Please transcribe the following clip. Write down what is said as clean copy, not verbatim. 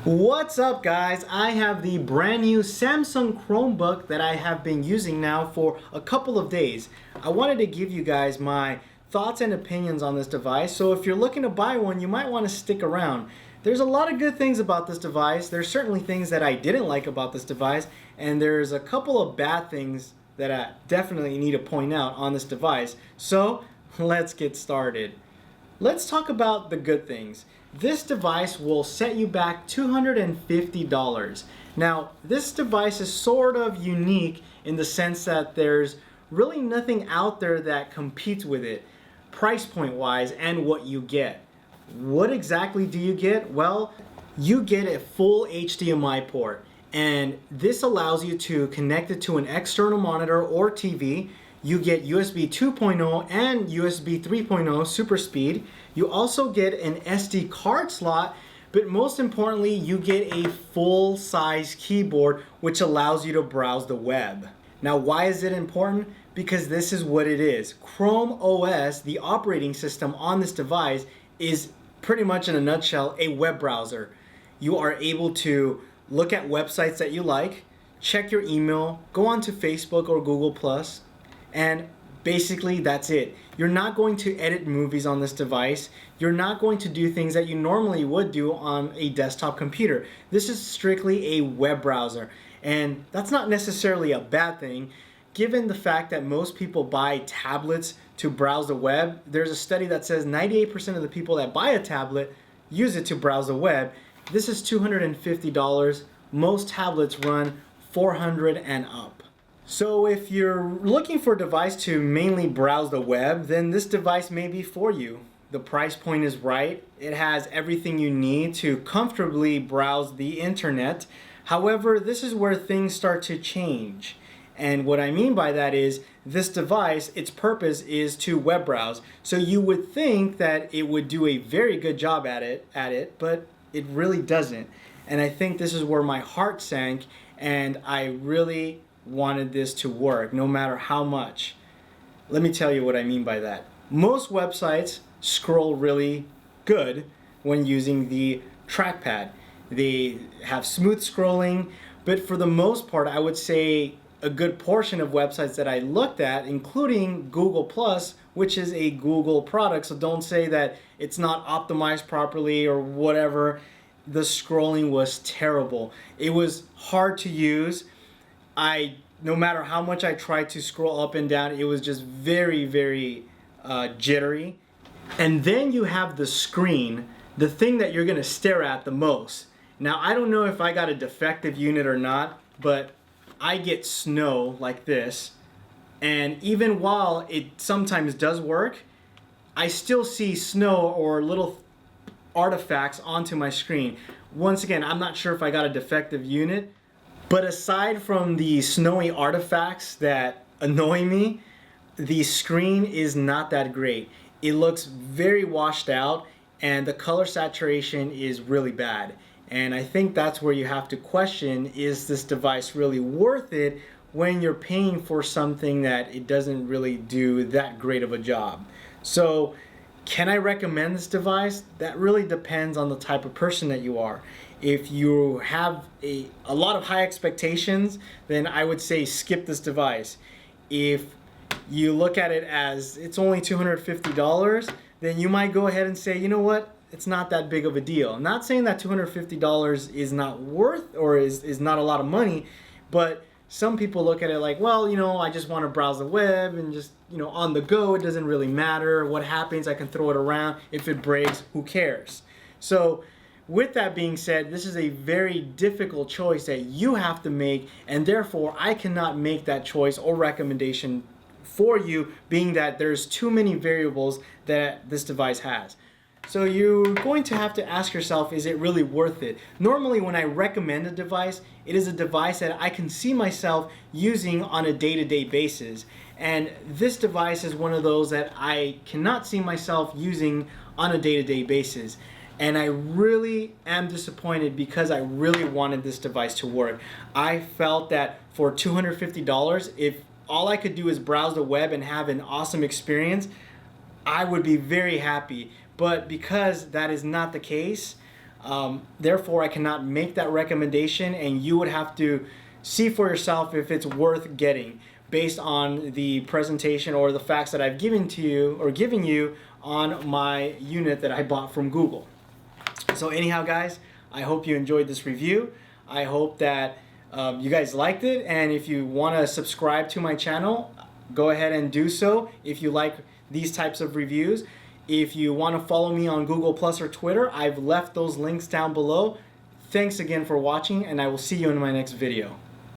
What's up, guys? I have the brand new Samsung Chromebook that I have been using now for a couple of days. I wanted to give you guys my thoughts and opinions on this device, so if you're looking to buy one, you might want to stick around. There's a lot of good things about this device. There's certainly things that I didn't like about this device, and there's a couple of bad things that I definitely need to point out on this device. So let's get started. Let's talk about the good things. This device will set you back $250. Now, this device is sort of unique in the sense that there's really nothing out there that competes with it, price point wise, and what you get. What exactly do you get? Well, you get a full HDMI port, and this allows you to connect it to an external monitor or TV. You get USB 2.0 and USB 3.0 super speed. You also get an SD card slot, but most importantly, you get a full-size keyboard which allows you to browse the web. Now, why is it important? Because this is what it is. Chrome OS, the operating system on this device, is pretty much in a nutshell a web browser. You are able to look at websites that you like, check your email, go onto Facebook or Google+, and basically that's it. You're not going to edit movies on this device. You're not going to do things that you normally would do on a desktop computer. This is strictly a web browser, and that's not necessarily a bad thing given the fact that most people buy tablets to browse the web. There's a study that says 98% of the people that buy a tablet use it to browse the web. This is $250. Most tablets run $400 and up. So if you're looking for a device to mainly browse the web, then this device may be for you. The price point is right. It has everything you need to comfortably browse the internet. However, this is where things start to change. And what I mean by that is this device, its purpose is to web browse. So you would think that it would do a very good job at it, but it really doesn't. And I think this is where my heart sank, and I really wanted this to work no matter how much. Let me tell you what I mean by that. Most websites scroll really good when using the trackpad. They have smooth scrolling, but for the most part, I would say a good portion of websites that I looked at, including Google+, which is a Google product, so don't say that it's not optimized properly or whatever. The scrolling was terrible. It was hard to use. No matter how much I tried to scroll up and down, it was just very jittery. And then you have the screen, the thing that you're gonna stare at the most. Now, I don't know if I got a defective unit or not, but I get snow like this, and even while it sometimes does work, I still see snow or little artifacts onto my screen. Once again, I'm not sure if I got a defective unit, but aside from the snowy artifacts that annoy me, the screen is not that great. It looks very washed out, and the color saturation is really bad. And I think that's where you have to question, is this device really worth it when you're paying for something that it doesn't really do that great of a job? So, can I recommend this device? That really depends on the type of person that you are. If you have a lot of high expectations, then I would say skip this device. If you look at it as it's only $250, then you might go ahead and say, you know what, it's not that big of a deal. I'm not saying that $250 is not worth or is not a lot of money, but some people look at it like, well, you know, I just want to browse the web and just, you know, on the go, it doesn't really matter. What happens, I can throw it around. If it breaks, who cares? So with that being said, this is a very difficult choice that you have to make, and therefore I cannot make that choice or recommendation for you, being that there's too many variables that this device has. So you're going to have to ask yourself, is it really worth it? Normally when I recommend a device, it is a device that I can see myself using on a day-to-day basis. And this device is one of those that I cannot see myself using on a day-to-day basis. And I really am disappointed because I really wanted this device to work. I felt that for $250, if all I could do is browse the web and have an awesome experience, I would be very happy. But because that is not the case, Therefore, I cannot make that recommendation, and you would have to see for yourself if it's worth getting based on the presentation or the facts that I've given to you or given you on my unit that I bought from Google. So anyhow, guys, I hope you enjoyed this review. I hope that you guys liked it, and if you want to subscribe to my channel, go ahead and do so if you like these types of reviews. If you want to follow me on Google Plus or Twitter, I've left those links down below. Thanks again for watching, and I will see you in my next video.